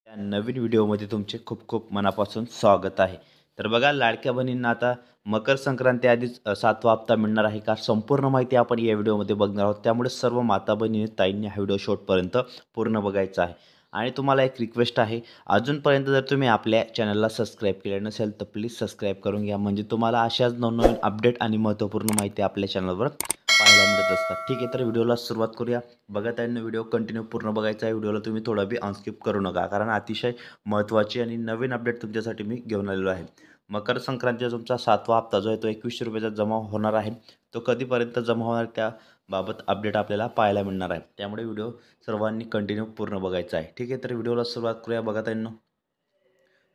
या नवीन व्हिडिओमध्ये तुमचे खूप खूप मनापासून स्वागत आहे. तर बघा लाडक्या बहिणींना आता मकर संक्रांती आधीच 7वा हप्ता मिळणार आहे का? संपूर्ण माहिती आपण या व्हिडिओमध्ये बघणार आहोत. त्यामुळे सर्व माता भगिनी ताईंनी हा व्हिडिओ शेवटपर्यंत पूर्ण बघायचा आहे. आणि तुम्हाला एक रिक्वेस्ट आहे, अजूनपर्यंत जर तुम्ही आपल्या चॅनलला सबस्क्राईब केले नसेल तर प्लीज सबस्क्राईब करून घ्या. म्हणजे तुम्हाला अशाच नवनवीन अपडेट आणि महत्त्वपूर्ण माहिती आपल्या चॅनलवर पाहायला मिळत असतात. ठीक आहे, तर व्हिडिओला सुरुवात करूया. बघत आहे ना, व्हिडिओ कंटिन्यू पूर्ण बघायचा आहे. व्हिडिओला तुम्ही थोडा बी अनस्किप करू नका, कारण अतिशय महत्त्वाची आणि नवीन अपडेट तुमच्यासाठी मी घेऊन आलेलो आहे. मकर संक्रांतीचा तुमचा 7वा हप्ता जो आहे तो ₹21 जमा होणार आहे. तो कधीपर्यंत जमा होणार त्याबाबत अपडेट आपल्याला पाहायला मिळणार आहे. त्यामुळे व्हिडिओ सर्वांनी कंटिन्यू पूर्ण बघायचा आहे. ठीक आहे, तर व्हिडिओला सुरुवात करूया. बघत आहे ना,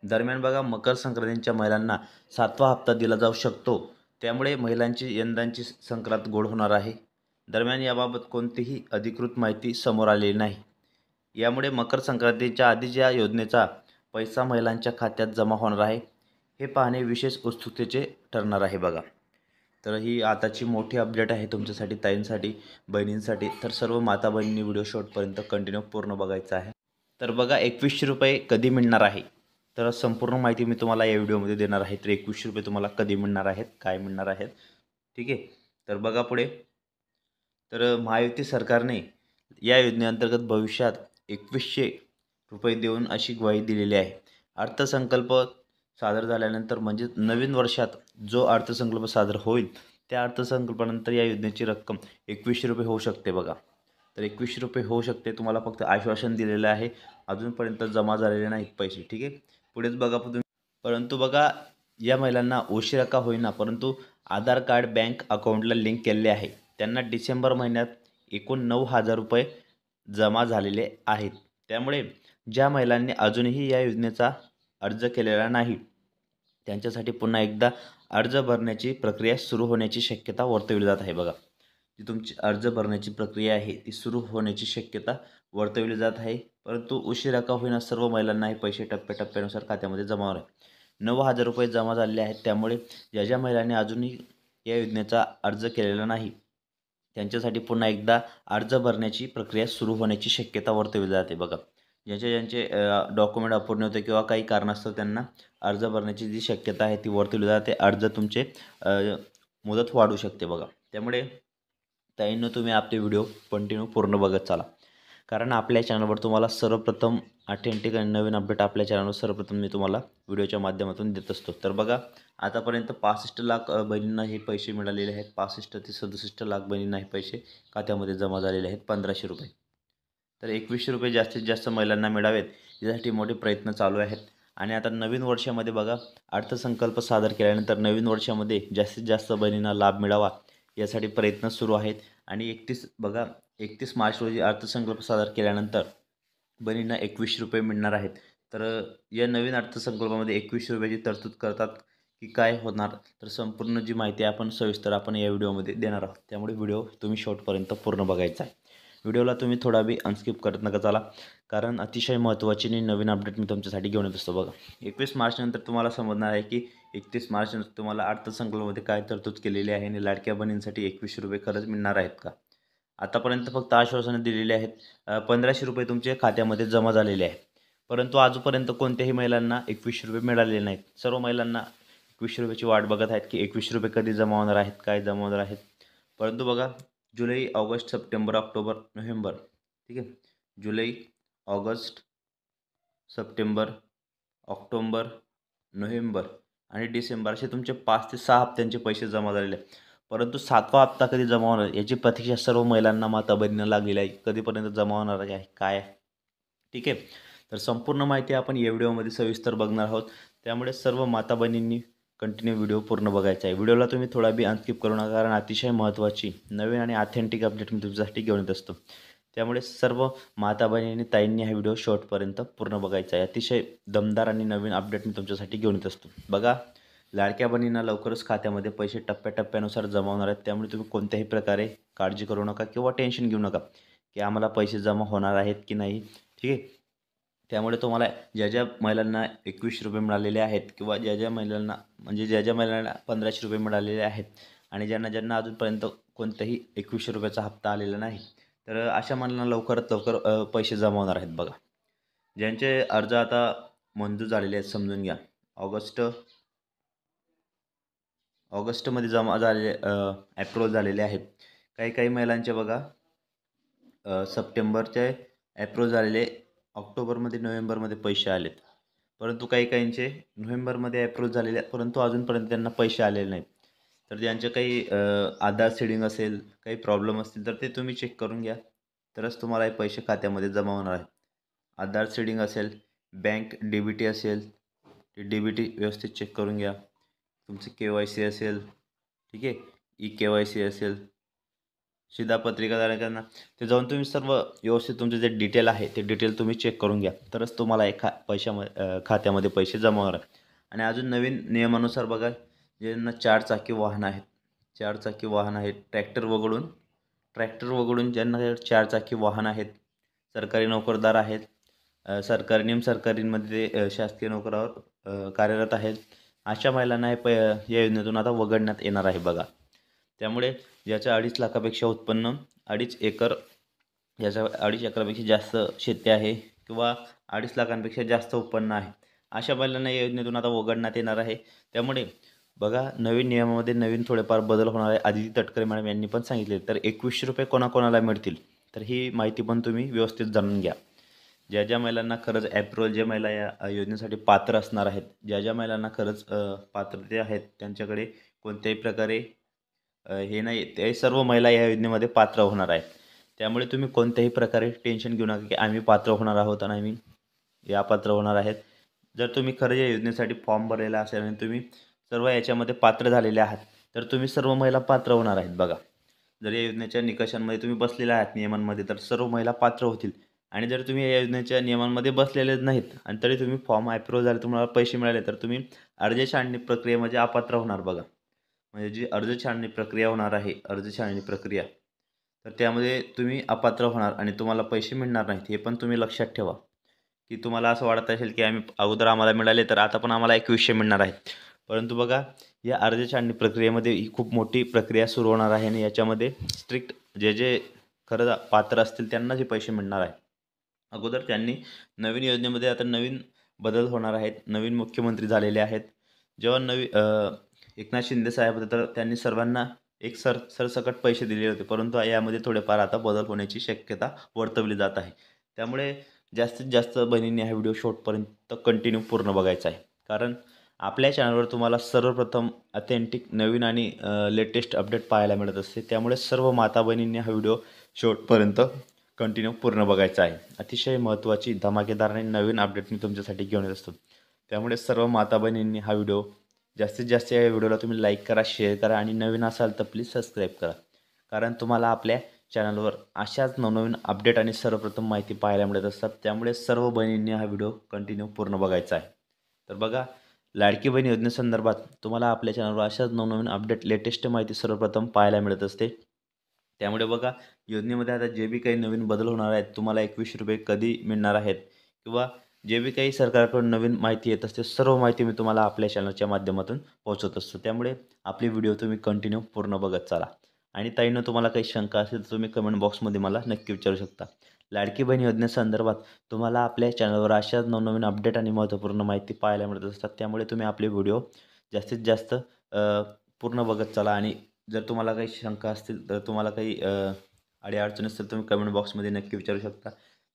दरम्यान बघा मकर संक्रांतीच्या महिलांना 7वा हप्ता दिला जाऊ शकतो. त्यामुळे महिलांची यंदाची संक्रांत गोड होणार आहे. दरम्यान याबाबत कोणतीही अधिकृत माहिती समोर आलेली नाही. यामुळे मकर संक्रांतीच्या आधीच या योजनेचा पैसा महिलांच्या खात्यात जमा होणार आहे. हे पाहणे विशेष उत्सुकतेचे ठरणार आहे बघा. तर ही आताची मोठी अपडेट आहे तुमच्यासाठी, ताईंसाठी, बहिणींसाठी. तर सर्व माता बहिणींनी व्हिडिओ शेवटपर्यंत कंटिन्यू पूर्ण बघायचा आहे. तर बघा ₹21 कधी मिळणार आहे? तर संपूर्ण माहिती मी तुम्हाला या व्हिडिओमध्ये देणार आहे. तर ₹21 तुम्हाला कधी मिळणार आहेत, काय मिळणार आहेत? ठीक आहे. तर बघा पुढे. तर महायुती सरकारने या योजनेअंतर्गत भविष्यात ₹2100 देऊन अशी ग्वाही दिलेली आहे. अर्थसंकल्प सादर झाल्यानंतर म्हणजे नवीन वर्षात जो अर्थसंकल्प सादर होईल, त्या अर्थसंकल्पानंतर या योजनेची रक्कम ₹2100 होऊ शकते बघा. तर ₹2100 होऊ शकते. तुम्हाला फक्त आश्वासन दिलेलं आहे. अजूनपर्यंत जमा झालेले नाहीत पैसे. ठीक आहे. पुढेच बघा तुम्ही. परंतु बघा, या महिलांना उशिरा का होईना, परंतु आधार कार्ड बँक अकाउंटला लिंक केलेले आहे. त्यांना डिसेंबर महिन्यात एकूण ₹9000 जमा झालेले आहेत. त्यामुळे ज्या महिलांनी अजूनही या योजनेचा अर्ज केलेला नाही, त्यांच्यासाठी पुन्हा एकदा अर्ज भरण्याची प्रक्रिया सुरू होण्याची शक्यता वर्तवली जात आहे बघा. जी तुमची अर्ज भरण्याची प्रक्रिया आहे ती सुरू होण्याची शक्यता वर्तवली जात आहे. परंतु उशिरा का होईना सर्व महिलांना हे पैसे टप्प्याटप्प्यानुसार खात्यामध्ये जमा होणार आहे. ₹9000 जमा झालेले आहेत. त्यामुळे ज्या महिलांनी अजूनही या योजनेचा अर्ज केलेला नाही, त्यांच्यासाठी पुन्हा एकदा अर्ज भरण्याची प्रक्रिया सुरू होण्याची शक्यता वर्तवली जाते बघा. ज्यांचे डॉक्युमेंट अपूर्ण होते किंवा काही कारणास्तव त्यांना अर्ज भरण्याची जी शक्यता आहे ती वर्तवली जाते. अर्ज तुमचे मुदत वाढू शकते बघा. त्यामुळे ताईंनो, तुम्ही आपले व्हिडिओ कंटिन्यू पूर्ण बघत चाला, कारण आपल्या चॅनलवर तुम्हाला सर्वप्रथम ऑथेंटिक आणि नवीन अपडेट आपल्या चॅनलवर सर्वप्रथम मी तुम्हाला व्हिडिओच्या माध्यमातून देत असतो. तर बघा, आतापर्यंत 65 लाख बहिणींना हे पैसे मिळालेले आहेत. 65 ते 67 लाख बहिणींना हे पैसे खात्यामध्ये जमा झालेले आहेत, ₹1500. तर ₹2100 जास्तीत जास्त महिलांना मिळावेत यासाठी मोठे प्रयत्न चालू आहेत. आणि आता नवीन वर्षामध्ये बघा, अर्थसंकल्प सादर केल्यानंतर नवीन वर्षामध्ये जास्तीत जास्त बहिणींना लाभ मिळावा यासाठी प्रयत्न सुरू आहेत. आणि 31 मार्च रोजी अर्थसंकल्प सादर केल्यानंतर बहिणींना ₹2100 मिळणार आहेत. तर या नवीन अर्थसंकल्पामध्ये ₹2100ची तरतूद करतात की काय होणार? तर संपूर्ण जी माहिती आपण सविस्तर आपण या व्हिडिओमध्ये देणार आहोत. त्यामुळे व्हिडिओ तुम्ही शेवटपर्यंत पूर्ण बघायचा आहे. व्हिडिओला तुम्ही थोडा बी अनस्किप करत नका चाला, कारण अतिशय महत्त्वाची आणि नवीन अपडेट मी तुमच्यासाठी घेऊन येत असतो बघा. 21 मार्चनंतर तुम्हाला समजणार आहे की 31 मार्चनंतर तुम्हाला अर्थसंकल्पामध्ये काय तरतूद केलेली आहे आणि लाडक्या बहिणींसाठी ₹2100 खरंच मिळणार आहेत का? आतापर्यंत फक्त आश्वासनं दिलेली आहेत. ₹1500 तुमच्या खात्यामध्ये जमा झालेले आहेत. परंतु आजपर्यंत कोणत्याही महिलांना ₹2100 मिळालेले नाहीत. सर्व महिलांना ₹2100ची वाट बघत आहेत की ₹2100 कधी जमा होणार आहेत, काय जमा होणार आहेत. परंतु बघा, जुलै, ऑगस्ट, सप्टेंबर, ऑक्टोबर, नोव्हेंबर, ठीक आहे. जुलै, ऑगस्ट, सप्टेंबर, ऑक्टोबर, नोव्हेंबर आणि डिसेंबर असे तुमचे 5 ते 6 हप्त्यांचे पैसे जमा झालेले आहेत. परंतु 7वा हप्ता कधी जमा होणार याची प्रतीक्षा सर्व महिलांना, माता बहिणींना लागलेली आहे. कधीपर्यंत जमा होणार आहे, काय आहे? ठीक आहे. तर संपूर्ण माहिती आपण या व्हिडिओमध्ये सविस्तर बघणार आहोत. त्यामुळे सर्व माता बहिणींनी कंटिन्यू व्हिडिओ पूर्ण बघायचा आहे. व्हिडिओला तुम्ही थोडा बी अनस्किप करू नका, कारण अतिशय महत्त्वाची नवीन आणि ऑथेंटिक अपडेट मी तुमच्यासाठी घेऊन येत असतो. त्यामुळे सर्व माता बहिणींनी, ताईंनी हा व्हिडिओ शेवटपर्यंत पूर्ण बघायचा आहे. अतिशय दमदार आणि नवीन अपडेट मी तुमच्यासाठी घेऊन येत असतो. बघा, लाडक्या बहिणींना लवकरच खात्यामध्ये पैसे टप्प्याटप्प्यानुसार जमा होणार आहेत. त्यामुळे तुम्ही कोणत्याही प्रकारे काळजी करू नका किंवा टेन्शन घेऊ नका की आम्हाला पैसे जमा होणार आहेत की नाही. ठीक आहे. त्यामुळे तुम्हाला ज्या महिलांना ₹2100 मिळालेले आहेत किंवा ज्या महिलांना ज्या महिलांना ₹1500 मिळालेले आहेत आणि ज्यांना अजूनपर्यंत कोणत्याही ₹2100चा हप्ता आलेला नाही, तर अशा महिलांना लवकरात लवकर पैसे जमा होणार आहेत बघा. ज्यांचे अर्ज आता मंजूर झालेले आहेत समजून घ्या. ऑगस्टमध्ये जमा झालेले अप्रूव्हल झालेले आहेत. काही काही महिलांचे बघा सप्टेंबरचे अप्रूव्ह झालेले ऑक्टोबरमध्ये नोव्हेंबरमध्ये पैसे आलेत. परंतु काही काहींचे नोव्हेंबरमध्ये अप्रूव्ह झालेले परंतु अजूनपर्यंत त्यांना पैसे आलेले नाहीत. तर ज्यांचे काही आधार सीडिंग असेल, काही प्रॉब्लेम असतील तर ते तुम्ही चेक करून घ्या. तरच तुम्हाला हे पैसे खात्यामध्ये जमा होणार आहेत. आधार सीडिंग असेल, बँक DBT असेल, ते DBT व्यवस्थित चेक करून घ्या. तुमचे KYC असेल, ठीक आहे, eKYC असेल, शिधापत्रिकाधारकांना ते जाऊन तुम्ही सर्व व्यवस्थित तुमचे जे डिटेल आहे ते डिटेल तुम्ही चेक करून घ्या. तरच तुम्हाला खात्यामध्ये पैसे जमा होणार. आणि अजून नवीन नियमानुसार बघा, ज्यांना 4 चाकी वाहन आहेत, ट्रॅक्टर वगळून ज्यांना 4 चाकी वाहन आहेत, सरकारी नोकरदार आहेत, सरकारी निमसरकारींमध्ये शासकीय नोकरावर कार्यरत आहेत, अशा महिलांना या योजनेतून आता वगळण्यात येणार आहे बघा. त्यामुळे ज्याच्या 2.5 लाखापेक्षा उत्पन्न, 2.5 एकरापेक्षा जास्त शेती आहे किंवा 2.5 लाखांपेक्षा जास्त उत्पन्न आहे, अशा महिलांना या योजनेतून आता वगळण्यात येणार आहे. त्यामुळे बघा, नवीन नियमामध्ये नवीन थोडेफार बदल होणार आहे. आदिती तटकरे मॅडम यांनी पण सांगितले. तर 2100 रुपये कोणाकोणाला मिळतील, तर ही माहिती पण तुम्ही व्यवस्थित जाणून घ्या. ज्या महिलांना खरंच अप्रूव्हल, जे महिला या योजनेसाठी पात्र असणार आहेत, ज्या महिलांना खरंच पात्रते आहेत, त्यांच्याकडे कोणत्याही प्रकारे हे नाही, ते सर्व महिला या योजनेमध्ये पात्र होणार आहेत. त्यामुळे तुम्ही कोणत्याही प्रकारे टेन्शन घेऊ नका की आम्ही पात्र होणार आहोत आणि आम्ही पात्र होणार आहेत. जर तुम्ही खरं या योजनेसाठी फॉर्म भरलेला असेल आणि तुम्ही सर्व याच्यामध्ये पात्र झालेले आहात, तर तुम्ही सर्व महिला पात्र होणार आहेत बघा. जर या योजनेच्या निकषांमध्ये तुम्ही बसलेले आहात, नियमांमध्ये, तर सर्व महिला पात्र होतील. आणि जर तुम्ही या योजनेच्या नियमांमध्ये बसलेले नाहीत आणि तरी तुम्ही फॉर्म अप्रूव्ह झाले, तुम्हाला पैसे मिळाले, तर तुम्ही अर्ज छाननी प्रक्रियेमध्ये अपात्र होणार बघा. म्हणजे जी अर्ज छाननी प्रक्रिया होणार आहे, तर त्यामध्ये तुम्ही अपात्र होणार आणि तुम्हाला पैसे मिळणार नाहीत. हे पण तुम्ही लक्षात ठेवा. की तुम्हाला असं वाटत असेल की अगोदर आम्हाला मिळाले, तर आता पण आम्हाला 2100 मिळणार आहेत. परंतु बघा, या अर्ज छाननी प्रक्रियेमध्ये ही खूप मोठी प्रक्रिया सुरू होणार आहे आणि याच्यामध्ये स्ट्रिक्ट जे खरं पात्र असतील त्यांनाच हे पैसे मिळणार आहे. अगोदर त्यांनी नवीन योजनेमध्ये आता नवीन बदल होणार आहेत. नवीन मुख्यमंत्री झालेले आहेत. जेव्हा एकनाथ शिंदे साहेब होते, तर त्यांनी सर्वांना एक सरसकट पैसे दिले होते. परंतु यामध्ये थोडेफार आता बदल होण्याची शक्यता वर्तवली जात आहे. त्यामुळे जास्तीत जास्त बहिणींनी हा व्हिडिओ शेवटपर्यंत कंटिन्यू पूर्ण बघायचा आहे. कारण आपल्या चॅनलवर तुम्हाला सर्वप्रथम ऑथेंटिक, नवीन आणि लेटेस्ट अपडेट पाहायला मिळत असते. त्यामुळे सर्व माता बहिणींनी हा व्हिडिओ शेवटपर्यंत कंटिन्यू पूर्ण बघायचा आहे. अतिशय महत्त्वाची, धमाकेदार आणि नवीन अपडेट मी तुमच्यासाठी घेऊन येत असतो. त्यामुळे सर्व माता बहिणींनी हा व्हिडिओ जास्तीत जास्त, या व्हिडिओला तुम्ही लाईक करा, शेअर करा आणि नवीन असाल तर प्लीज सबस्क्राईब करा. कारण तुम्हाला आपल्या चॅनलवर अशाच नवनवीन अपडेट आणि सर्वप्रथम माहिती पाहायला मिळत असतात. त्यामुळे सर्व बहिणींनी हा व्हिडिओ कंटिन्यू पूर्ण बघायचा आहे. तर बघा, लाडकी बहीण योजनेसंदर्भात तुम्हाला आपल्या चॅनलवर अशाच नवनवीन अपडेट, लेटेस्ट माहिती सर्वप्रथम पाहायला मिळत असते. त्यामुळे बघा, योजनेमध्ये आता जे बी काही नवीन बदल होणार आहेत, तुम्हाला 2100 रुपये कधी मिळणार आहेत किंवा जे बी काही सरकारकडून नवीन माहिती येत असते, सर्व माहिती मी तुम्हाला आपल्या चॅनलच्या माध्यमातून पोहोचवत असतो. त्यामुळे आपली व्हिडिओ तुम्ही कंटिन्यू पूर्ण बघत चाला. आणि ताईंनो, तुम्हाला काही शंका असेल तर तुम्ही कमेंट बॉक्समध्ये मला नक्की विचारू शकता. लाडकी बहीण योजनेसंदर्भात तुम्हाला आपल्या चॅनलवर अशाच नवनवीन अपडेट आणि महत्त्वपूर्ण माहिती पाहायला मिळत असतात. त्यामुळे तुम्ही आपले व्हिडिओ जास्तीत जास्त पूर्ण बघत चला. आणि जर तुम्हाला काही शंका असतील, तर तुम्हाला काही अडीअडचणी असतील, तुम्ही कमेंट बॉक्समध्ये नक्की विचारू शकता.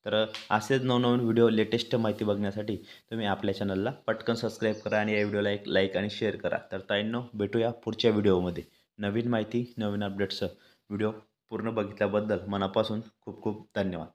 तर असेच नवनवीन व्हिडिओ, लेटेस्ट माहिती बघण्यासाठी तुम्ही आपल्या चॅनलला पटकन सबस्क्राईब करा आणि या व्हिडिओला एक लाईक आणि शेअर करा. तर ताईंनो, भेटूया पुढच्या व्हिडिओमध्ये नवीन माहिती, नवीन अपडेट्स. व्हिडिओ पूर्ण बघितल्याबद्दल मनापासून खूप खूप धन्यवाद.